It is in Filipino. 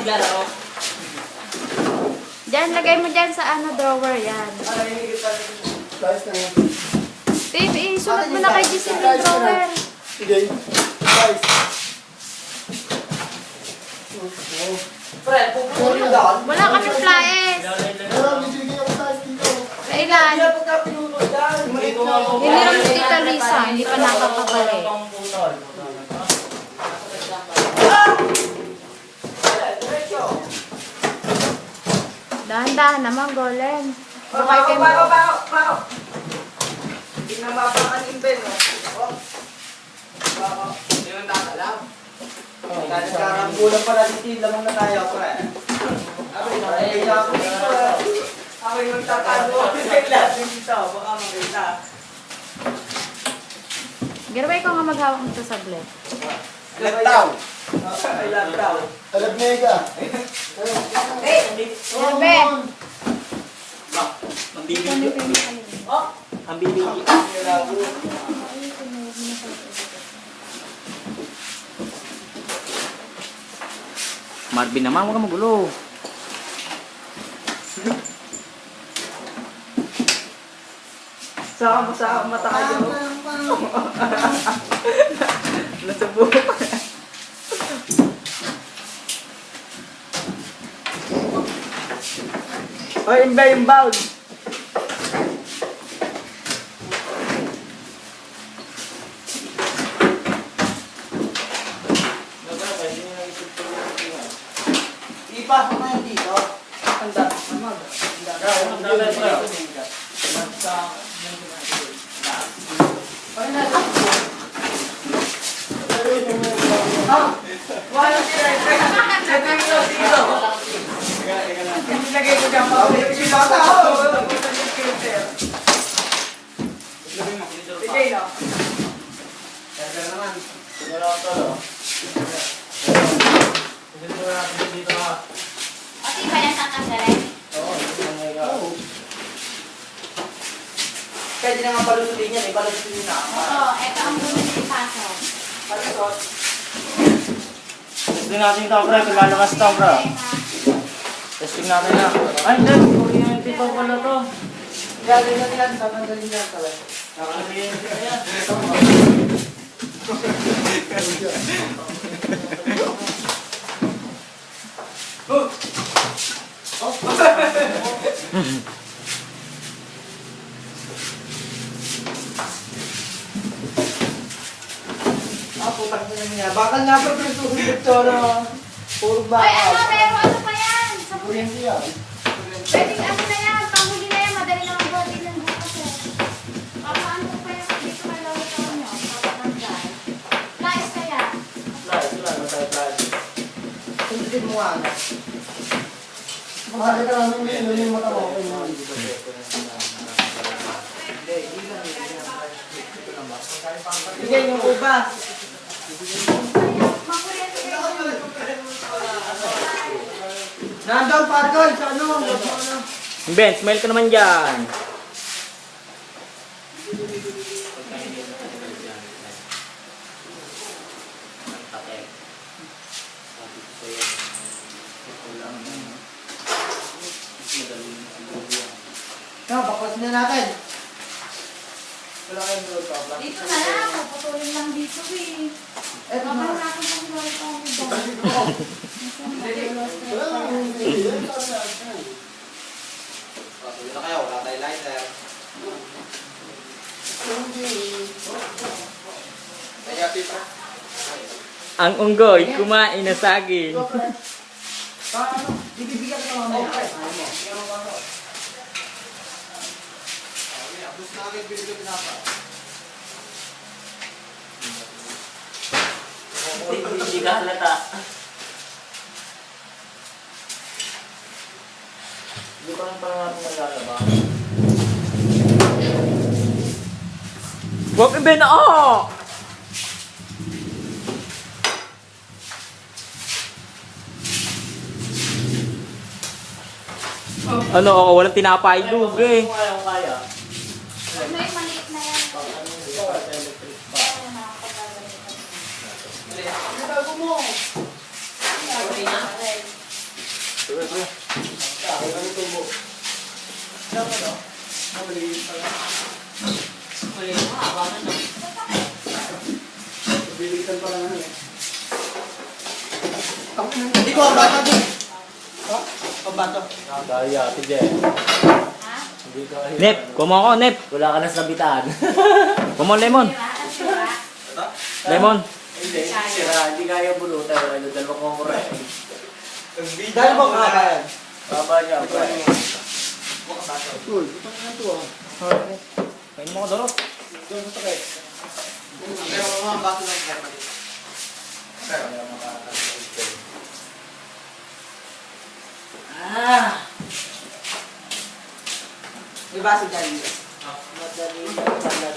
naglaro. Diyan, lagay mo dyan sa ano, drawer yan. Dave, isulat mo na kay Giselle yung drawer. Sige. Guys. Pre, pupunin doon. Wala kami flyers. Pero bibigyan ako tayo dito. Kailan? Hiniram ni Tita Lisa, hindi pa nakakabalik. Dahan-dahan naman, Golem. Bukay kayo mo. Pao. Hindi na mapakan yung Ben, no? Hindi mo nakasalam. Nagkarambulan pala dito, lamang na tayo, pre. Ay, ako dito, ako yung tatalo. Lahat dito, baka maganda. Garway ko nga maghawak nito sa bled. Lantaw. Ay, lantaw. Alagmega. Garbe! Ang bibigyo. Oh, ang bibigyo. Marvin naman, huwag ka magulo. Sa mata kayo. Nasubo. Oy, inbound. Ipasok na yan dito. Handa. Wala sila. Nilagay ko dyan pa. Sige na. Kaya naman. Siguro ako to. Ati ba yan kakasarek? Oo. Pwede na nga palusutin yan. Palusutin na. Oo, eto ang muna na ipasok. Palusot. Testing natin ito, pre. Kung lalabas ito, bro. Testing natin na. Ay, hindi. Kuryente pa pala to. Galing na yan. Tatanggalin yan pala. Nakakuryente na yan. Putang ko naman yan. Bakal nga pa pinagsusunod ito, no? Puro bakal. Ay, ano, pero ano pa yan? Sa Kuryente yan. pwede ano na yan, panghuli na yan, madali lang ang body ng bukas eh. Papaano pa yan, dito may lawitaw nyo, papatanggal. Flies kaya. Wala tayo flash. Sundin mo nga. Mahali ka namin yung mata mo. Bigay yung ubas. Makuryente kayo. Nandun pa doon sa ano. Ben, smile ka naman dyan. Baklas na natin. Wala kayong doon pa. Dito na lang, papatulin lang dito eh. Eto na. Babalik natin ang lawitaw nito. Wala naman hindi. Yan talaga. Patuloy na kayo, wala tayong lighter. Kaya pipa. Ang unggoy, kumain na saging. Paano? Bibigyan ka mamaya. Gusto na agad binigyan pinapa. Hindi ka halata. Hindi pa lang pala natin maglalaba. Huwag ibe na ako! Ano ako? Walang tinapay lug eh. May maliit na yan. Sige, sige. Ako lang yung tubo. Bilisan pa lang ano eh. Hindi ko ang bata doon. Ha? Ang bata. Kaya, ate Jen. Ha? Hindi kaya. Nep, kumo ako, Nep. Wala ka na sa bitaan. Kumo lemon. Sira? Ang sira? Lemon. Hindi, sira. Hindi kaya bulutan. Ano, dalawang kumura eh. Dahil ba kaya? Baba niya. Uy, ito na ito ah. Kain mo ko, Doro. Doon sa takay. Pero mga baso lang kaya mali. Ah! May baso dyan. Madali lang pala